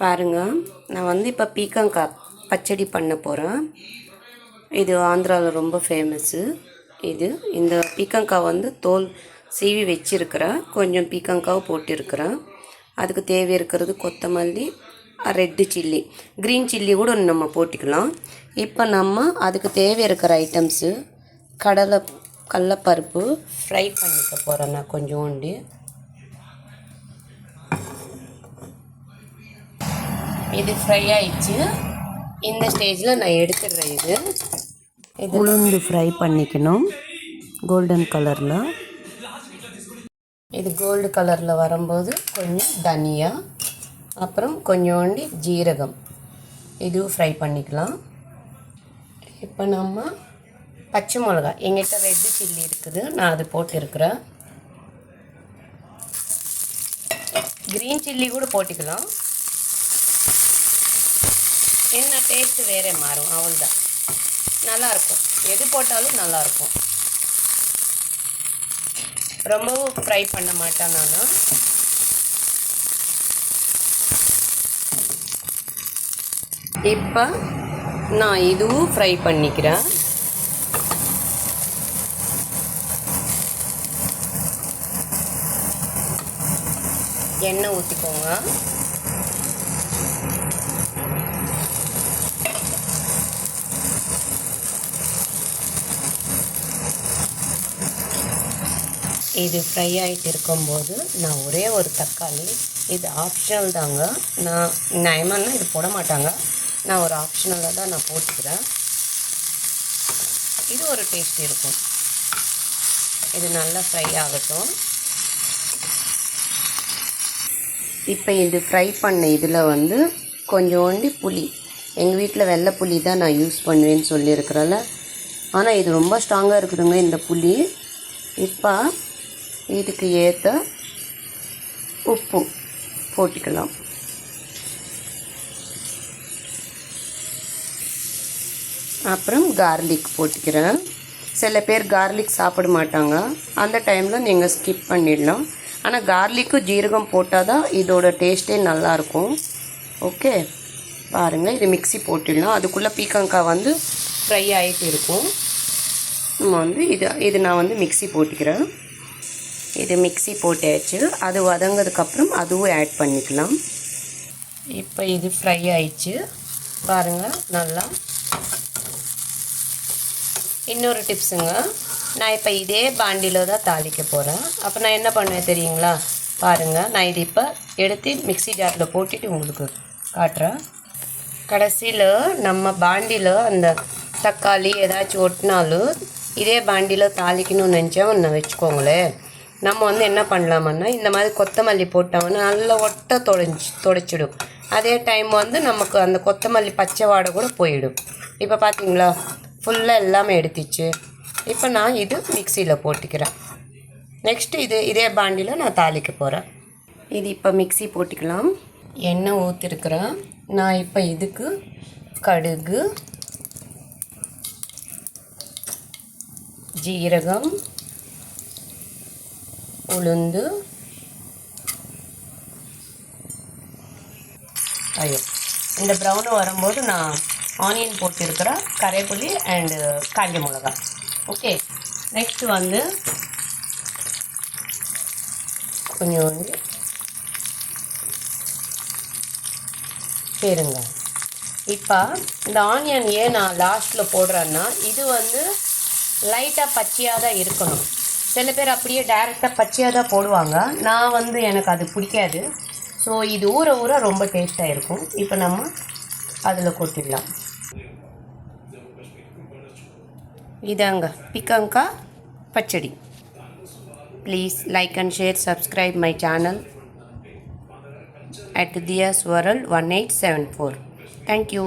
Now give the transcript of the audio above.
பாருங்க, நான் வந்து இப்போ பீக்கங்காய் பச்சடி பண்ண போகிறேன். இது ஆந்திராவில் ரொம்ப ஃபேமஸ்ஸு. இந்த பீக்கங்காய் வந்து தோல் சீவி வச்சுருக்கிறேன். கொஞ்சம் பீக்கங்காவை போட்டிருக்கிறேன். அதுக்கு தேவை இருக்கிறது கொத்தமல்லி, ரெட்டு சில்லி, க்ரீன் சில்லி கூட நம்ம போட்டுக்கலாம். இப்போ நம்ம அதுக்கு தேவை இருக்கிற ஐட்டம்ஸு கடலைப்பருப்பு ஃப்ரை பண்ணிக்க போகிறேன். நான் கொஞ்சோண்டு இது ஃப்ரை ஆயிடுச்சு. இந்த ஸ்டேஜில் நான் எடுத்துடுறேன். இது உளுந்து ஃப்ரை பண்ணிக்கணும் கோல்டன் கலரில். இது கோல்டு கலரில் வரும்போது கொஞ்சம் தனியா, அப்புறம் கொஞ்சோண்டி ஜீரகம், இதுவும் ஃப்ரை பண்ணிக்கலாம். இப்போ நம்ம பச்சை மிளகா, எங்கிட்ட ரெட்டு சில்லி இருக்குது, நான் அது போட்டிருக்கிறேன். க்ரீன் சில்லி கூட போட்டுக்கலாம். என்ன டேஸ்ட்டு வேறே மாறும், அவ்வளோதான். நல்லாயிருக்கும், எது போட்டாலும் நல்லாயிருக்கும். ரொம்பவும் ஃப்ரை பண்ண மாட்டேன் நான். இப்போ நான் இதுவும் ஃப்ரை பண்ணிக்கிறேன். எண்ணெய் ஊற்றிக்கோங்க. இது ஃப்ரை ஆகிட்டு இருக்கும்போது நான் ஒரே ஒரு தக்காளி, இது ஆப்ஷனல் தாங்க, நான் ஏமான்னா இது போட மாட்டாங்க, நான் ஒரு ஆப்ஷனலாக தான் நான் போட்டுக்கிறேன். இது ஒரு டேஸ்ட் இருக்கும். இது நல்லா ஃப்ரை ஆகட்டும். இப்போ இது ஃப்ரை பண்ண இதில் வந்து கொஞ்சோண்டி புளி, எங்கள் வீட்டில் வெள்ளை புளி தான் நான் யூஸ் பண்ணுவேன்னு சொல்லியிருக்கிறேன்ல, ஆனால் இது ரொம்ப ஸ்ட்ராங்காக இருக்குதுங்க இந்த புளி. இப்போ இதுக்கு ஏற்ற உப்பு போட்டுக்கலாம். அப்புறம் கார்லிக் போட்டுக்கிறேன். சில பேர் கார்லிக் சாப்பிட மாட்டாங்க, அந்த டைமில் நீங்கள் ஸ்கிப் பண்ணிடலாம். ஆனால் கார்லிக்கும் ஜீரகம் போட்டால் தான் இதோட டேஸ்ட்டே நல்லாயிருக்கும். ஓகே, பாருங்கள், இது மிக்ஸி போட்டுடலாம். அதுக்குள்ளே பீக்கங்காய் வந்து ஃப்ரை ஆகிட்டு இருக்கும். நம்ம வந்து இது நான் வந்து மிக்ஸி போட்டுக்கிறேன். இது மிக்ஸி போட்டாச்சு. அது வதங்கிறதுக்கப்புறம் அதுவும் ஆட் பண்ணிக்கலாம். இப்போ இது ஃப்ரை ஆயிடுச்சு பாருங்கள் நல்லா. இன்னொரு டிப்ஸுங்க, நான் இப்போ இதே பாண்டியில் தான் தாளிக்க போகிறேன். அப்போ நான் என்ன பண்ணுவேன் தெரியுங்களா? பாருங்கள், நான் இது இப்போ எடுத்து மிக்ஸி ஜாரில் போட்டுட்டு உங்களுக்கு காட்டுறேன். கடைசியில் நம்ம பாண்டியில் அந்த தக்காளி ஏதாச்சும் ஒட்டினாலும் இதே பாண்டியில் தாளிக்கணும்னு நினச்சா ஒன்று வச்சுக்கோங்களேன். நம்ம வந்து என்ன பண்ணலாமன்னா, இந்த மாதிரி கொத்தமல்லி போட்டோம்னா நல்லா ஒட்டை தொடச்சிடும். அதே டைம் வந்து நமக்கு அந்த கொத்தமல்லி பச்சை வாடை கூட போயிடும். இப்போ பார்த்தீங்களா, ஃபுல்லாக எல்லாமே எடுத்துச்சு. இப்போ நான் இது மிக்சியில் போட்டுக்கிறேன். நெக்ஸ்ட்டு இதே பாண்டியில் நான் தாளிக்க போகிறேன். இது இப்போ மிக்ஸி போட்டுக்கலாம். எண்ணெய் ஊற்றிருக்கிறேன் நான். இப்போ இதுக்கு கடுகு, ஜீரகம், உளுந்து, இந்த ப்ரௌனு வரும்போது நான் ஆனியன் போட்டிருக்கிறேன், கரைப்புளி அண்டு காஞ்ச மிளகா. ஓகே, நெக்ஸ்ட்டு வந்து கொஞ்சம் பேருங்க. இப்போ இந்த ஆனியன் ஏன் நான் லாஸ்ட்டில் போடுறேன்னா, இது வந்து லைட்டாக பச்சையாக தான் இருக்கணும். சில பேர் அப்படியே டைரெக்டாக பச்சையாக தான் போடுவாங்க. நான் வந்து எனக்கு அது பிடிக்காது. ஸோ இது ஊற ஊற ரொம்ப டேஸ்ட்டாக இருக்கும். இப்போ நம்ம அதில் கொட்டிடலாம். இதாங்க பீக்கங்காய் பச்சடி. Please like and share, subscribe my channel at Diya's World 1874. Thank you.